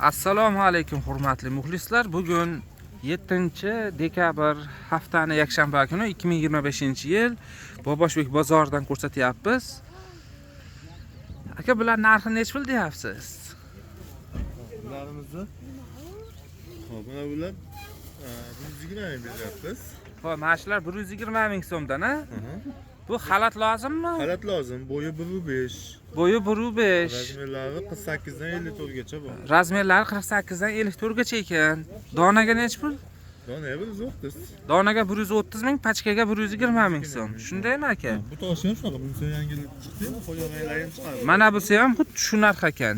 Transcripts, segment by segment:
Assalomu alaykum hurmatli muxlislar. Bugun 7-dekabr haftani yakshanba kuni 2025-yil Boboshbek bozoridan ko'rsatyapmiz. Aka, bular narxi nech pul deyapsiz? Bularimizni mana bular 120 ming beryapmiz. Xo'p, mana shular 120 ming so'mdan, a? Bu xalat lozimmi? Xalat lozim. Bo'yi 1.5. Bo'yi 1.5. Razmerlari 48 dan 54 gacha bor. Razmerlari 48 dan 54 gacha ekan. Donaga nech pul? Donaga 130. Donaga 130 ming, pachkaga 120 ming so'm. Shundaymi aka? Bu toshi ham shunaqa, bunisi yangilik chiqdi, qo'yganlar ham chiqadi. Mana bu ham xuddi shu narx ekan.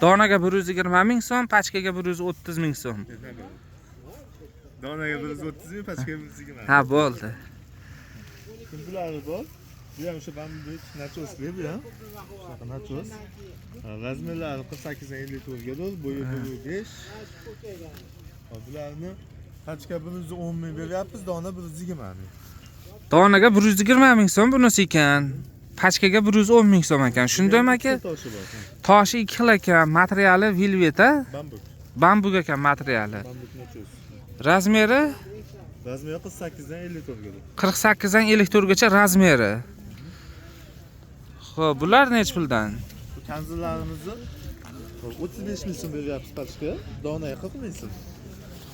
Donaga 120 ming so'm, pachkaga 130 ming so'm. Donaga 130 ming, pachkaga 120. Ha, bo'ldi. Bularni bor. Bu ham o'sha bambuk nachosli bu ham. Shunaqa nachos. Razmerlari 48 dan 54 ga do'z, bo'yi 1.5. Bularni pachka 110 ming beryapmiz, dona 120 ming. Donaga 120 ming so'm bunisi ekan. Pachkaga 110 ming so'm ekan. Shundaymi aka? Toshi bor. Toshi 2 xil ekan. Materiali velvet, Bambuk. Bambuk ekan materiali. Bambuk nachos. Razmeri Razmeri 48 dan 54 ga. 48 dan 54 gacha razmeri. Xo'p, bular nech puldan? Bu kanzillarimizni 35 ming so'm beryapmiz pachka, donaga 40 ming so'm.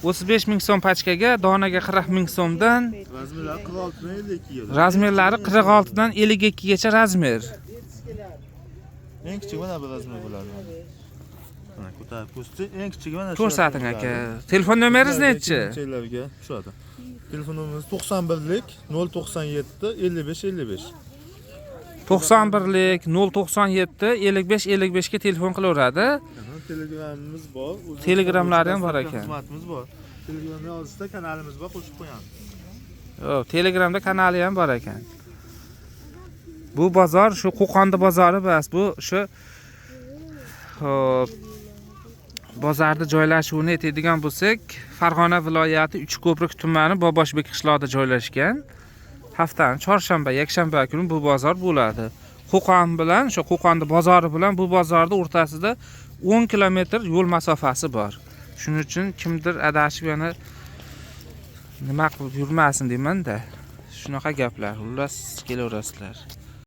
35 ming so'm pachkaga, donaga 40 ming so'mdan. Razmerlari 46 dan 52 ga. Razmerlari 46 dan 52 gacha razmer. Eng kichik mana bu razmer bo'ladi. Mana ko'tarib ko'rsating, eng kichigi mana shu. Ko'rsating aka. Telefon nomeringiz nechi? Cheylarga shu yerda. Telefonimiz 91lik 097 55 55. 91lik 097 55 55 ga telefon qilaveradi. Telegramimiz bor. Telegramlari ham bor ekan. Xizmatimiz bor. Telegramda yozishda kanalimiz bor, qo'shib qo'yamiz. Yo'q, Telegramda kanali ham bor ekan. Bu bozor shu Qo'qonda bozori emas, bu shu hop bozorda joylashuvini aytadigan bo'lsak, Farg'ona viloyati Uchko'prik tumani Boboshbek qishlog'ida joylashgan. Haftaning chorshanba, yakshanba kuni bu bozor bo'ladi. Qo'qon bilan, shu Qo'qonda bozori bilan bu bozorda o'rtasida 10 kilometr yo'l masofasi bor. Shuning uchun kimdir adashib yana nima qilib yurmasin deyman-da. Shunaqa gaplar. Xullas kelaverasizlar.